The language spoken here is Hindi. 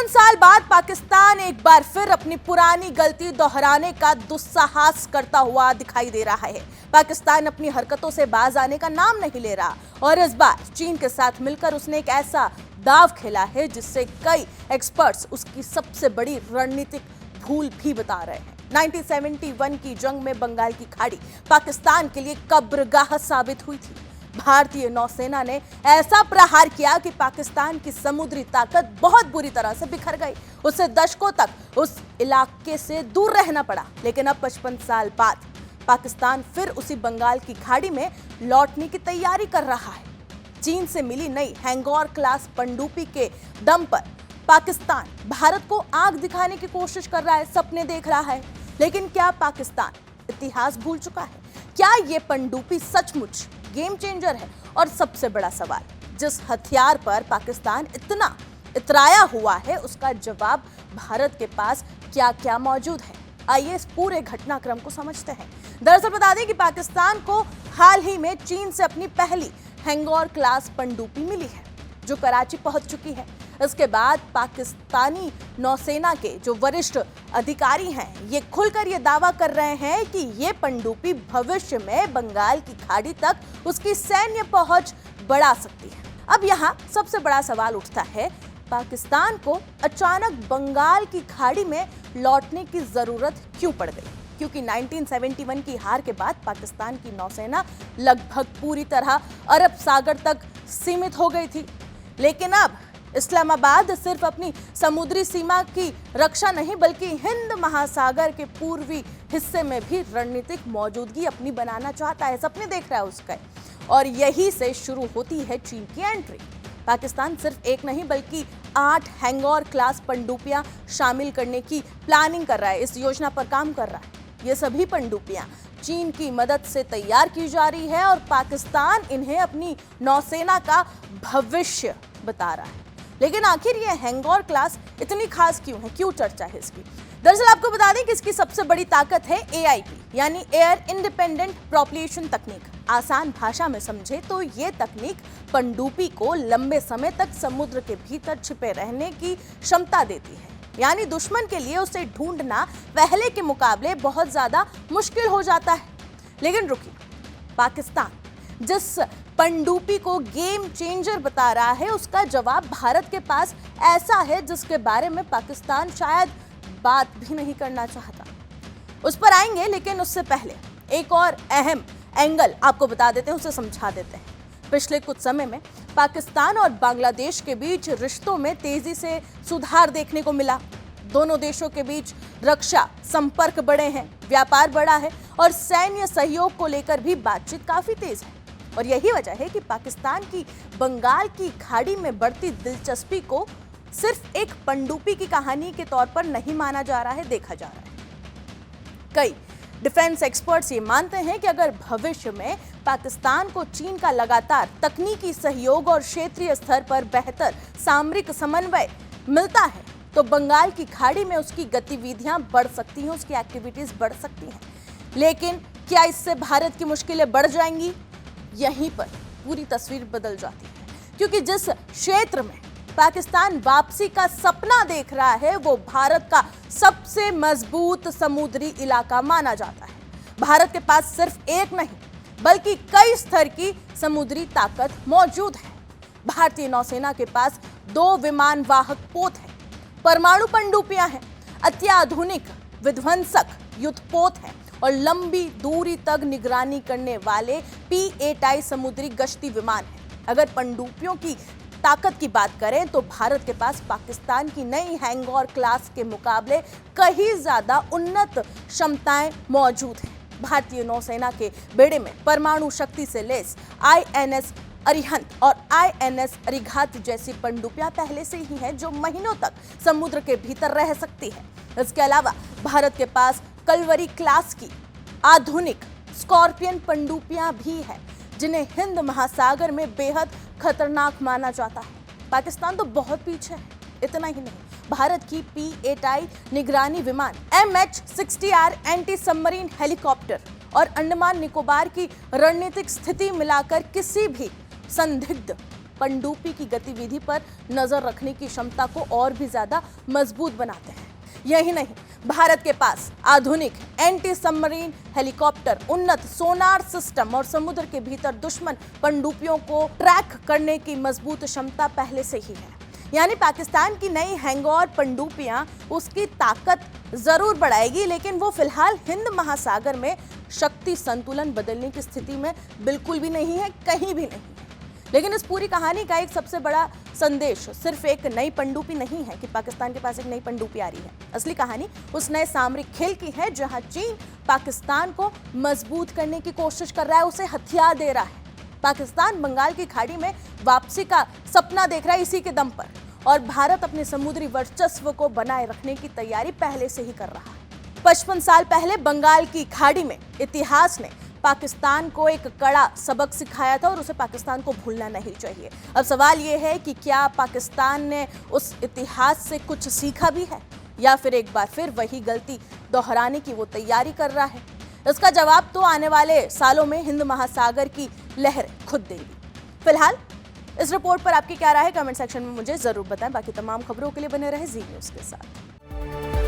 55 साल बाद पाकिस्तान एक बार फिर अपनी पुरानी गलती दोहराने का दुस्साहस करता हुआ दिखाई दे रहा है। पाकिस्तान अपनी हरकतों से बाज आने का नाम नहीं ले रहा और इस बार चीन के साथ मिलकर उसने एक ऐसा दाव खेला है जिससे कई एक्सपर्ट्स उसकी सबसे बड़ी रणनीतिक भूल भी बता रहे हैं। 1971 की जंग में बंगाल की खाड़ी पाकिस्तान के लिए कब्रगाह साबित हुई थी। भारतीय नौसेना ने ऐसा प्रहार किया कि पाकिस्तान की समुद्री ताकत बहुत बुरी तरह से बिखर गई। उसे दशकों तक उस इलाके से दूर रहना पड़ा। लेकिन अब 55 साल बाद पाकिस्तान फिर उसी बंगाल की खाड़ी में लौटने की तैयारी कर रहा है। चीन से मिली नई हैंगौर क्लास पनडुब्बी के दम पर पाकिस्तान भारत को आंख दिखाने की कोशिश कर रहा है, सपने देख रहा है। लेकिन क्या पाकिस्तान इतिहास भूल चुका है? क्या ये पनडुब्बी सचमुच गेम चेंजर है? और सबसे बड़ा सवाल, जिस हथियार पर पाकिस्तान इतना इतराया हुआ है उसका जवाब भारत के पास क्या क्या मौजूद है? आइए इस पूरे घटनाक्रम को समझते हैं। दरअसल बता दें कि पाकिस्तान को हाल ही में चीन से अपनी पहली हैंगौर क्लास पनडुब्बी मिली है जो कराची पहुंच चुकी है। इसके बाद पाकिस्तानी नौसेना के जो वरिष्ठ अधिकारी हैं ये खुलकर ये दावा कर रहे हैं कि ये पनडुब्बी भविष्य में बंगाल की खाड़ी तक उसकी सैन्य पहुंच बढ़ा सकती है। अब यहाँ सबसे बड़ा सवाल उठता है, पाकिस्तान को अचानक बंगाल की खाड़ी में लौटने की जरूरत क्यों पड़ गई? क्योंकि 1971 की हार के बाद पाकिस्तान की नौसेना लगभग पूरी तरह अरब सागर तक सीमित हो गई थी। लेकिन अब इस्लामाबाद सिर्फ अपनी समुद्री सीमा की रक्षा नहीं बल्कि हिंद महासागर के पूर्वी हिस्से में भी रणनीतिक मौजूदगी अपनी बनाना चाहता है, सपने देख रहा है उसका। और यही से शुरू होती है चीन की एंट्री। पाकिस्तान सिर्फ एक नहीं बल्कि 8 हैंगौर क्लास पनडुब्बियां शामिल करने की प्लानिंग कर रहा है, इस योजना पर काम कर रहा है। ये सभी पनडुब्बियां चीन की मदद से तैयार की जा रही है और पाकिस्तान इन्हें अपनी नौसेना का भविष्य बता रहा है। लेकिन आखिर ये हैंगौर क्लास इतनी खास क्यों है, क्यों चर्चा है इसकी? दरअसल आपको बता दें कि इसकी सबसे बड़ी ताकत है AIP यानी एयर इंडिपेंडेंट प्रोपल्शन तकनीक। आसान भाषा में समझे तो ये तकनीक पनडुब्बी को लंबे समय तक समुद्र के भीतर छिपे रहने की क्षमता देती है। यानी दुश्मन के लिए उसे ढूंढना पहले के मुकाबले बहुत ज्यादा मुश्किल हो जाता है। लेकिन रुकिए, पाकिस्तान जिस पनडुब्बी को गेम चेंजर बता रहा है उसका जवाब भारत के पास ऐसा है जिसके बारे में पाकिस्तान शायद बात भी नहीं करना चाहता। उस पर आएंगे, लेकिन उससे पहले एक और अहम एंगल आपको बता देते हैं, उसे समझा देते हैं। पिछले कुछ समय में पाकिस्तान और बांग्लादेश के बीच रिश्तों में तेजी से सुधार देखने को मिला। दोनों देशों के बीच रक्षा संपर्क बढ़े हैं, व्यापार बढ़ा है और सैन्य सहयोग को लेकर भी बातचीत काफी तेज है। और यही वजह है कि पाकिस्तान की बंगाल की खाड़ी में बढ़ती दिलचस्पी को सिर्फ एक पनडुब्बी की कहानी के तौर पर नहीं माना जा रहा है, देखा जा रहा है। कई डिफेंस एक्सपर्ट्स ये मानते हैं कि अगर भविष्य में पाकिस्तान को चीन का लगातार तकनीकी सहयोग और क्षेत्रीय स्तर पर बेहतर सामरिक समन्वय मिलता है तो बंगाल की खाड़ी में उसकी गतिविधियां बढ़ सकती हैं, उसकी एक्टिविटीज बढ़ सकती हैं। लेकिन क्या इससे भारत की मुश्किलें बढ़ जाएंगी? यहीं पर पूरी तस्वीर बदल जाती है, क्योंकि जिस क्षेत्र में पाकिस्तान वापसी का सपना देख रहा है वो भारत का सबसे मजबूत समुद्री इलाका माना जाता है। भारत के पास सिर्फ एक नहीं बल्कि कई स्तर की समुद्री ताकत मौजूद है। भारतीय नौसेना के पास 2 विमान वाहक पोत हैं, परमाणु पनडुब्बियां हैं, अत्याधुनिक विध्वंसक युद्धपोत हैं और लंबी दूरी तक निगरानी करने वाले P-8I समुद्री गश्ती विमान हैं। अगर पनडुब्बियों की ताकत की बात करें तो भारत के पास पाकिस्तान की नई हैंगौर क्लास के मुकाबले कहीं ज्यादा उन्नत क्षमताएं मौजूद हैं। भारतीय नौसेना के बेड़े में परमाणु शक्ति से लैस INS अरिहंत और INS अरिघात जैसी पनडुब्बियां पहले से ही हैं जो महीनों तक समुद्र के भीतर रह सकती है। इसके अलावा भारत के पास कलवरी क्लास की आधुनिक स्कॉर्पियन पनडुब्बियां भी हैं जिन्हें हिंद महासागर में बेहद खतरनाक माना जाता है। पाकिस्तान तो बहुत पीछे है। इतना ही नहीं, भारत की P-8I निगरानी विमान, MH-60R एंटी सबमरीन हेलीकॉप्टर और अंडमान निकोबार की रणनीतिक स्थिति मिलाकर किसी भी संदिग्ध पनडुब्बी की गतिविधि पर नजर रखने की क्षमता को और भी ज्यादा मजबूत बनाते हैं। यही नहीं, भारत के पास आधुनिक एंटी सबमरीन हेलीकॉप्टर, उन्नत सोनार सिस्टम और समुद्र के भीतर दुश्मन पनडुब्बियों को ट्रैक करने की मजबूत क्षमता पहले से ही है। यानी पाकिस्तान की नई हैंगओवर पनडुब्बियां उसकी ताकत जरूर बढ़ाएगी, लेकिन वो फिलहाल हिंद महासागर में शक्ति संतुलन बदलने की स्थिति में बिल्कुल भी नहीं है, कहीं भी नहीं है। लेकिन इस पूरी कहानी का एक सबसे बड़ा संदेश सिर्फ एक नई पनडुब्बी नहीं है कि पाकिस्तान के पास एक नई पनडुब्बी आ रही है। असली कहानी उस नए सामरिक खेल की है जहां चीन पाकिस्तान को मजबूत करने की कोशिश कर रहा है, उसे हथियार दे रहा है। पाकिस्तान बंगाल की खाड़ी में वापसी का सपना देख रहा है इसी के दम पर, और भारत अपने समुद्री वर्चस्व को बनाए रखने की तैयारी पहले से ही कर रहा है। 55 साल पहले बंगाल की खाड़ी में इतिहास ने पाकिस्तान को एक कड़ा सबक सिखाया था और उसे पाकिस्तान को भूलना नहीं चाहिए। अब सवाल यह है कि क्या पाकिस्तान ने उस इतिहास से कुछ सीखा भी है, या फिर एक बार फिर वही गलती दोहराने की वो तैयारी कर रहा है। इसका जवाब तो आने वाले सालों में हिंद महासागर की लहर खुद देगी। फिलहाल इस रिपोर्ट पर आपकी क्या राय है, कमेंट सेक्शन में मुझे जरूर बताएं। बाकी तमाम खबरों के लिए बने रहे जी न्यूज़ के साथ।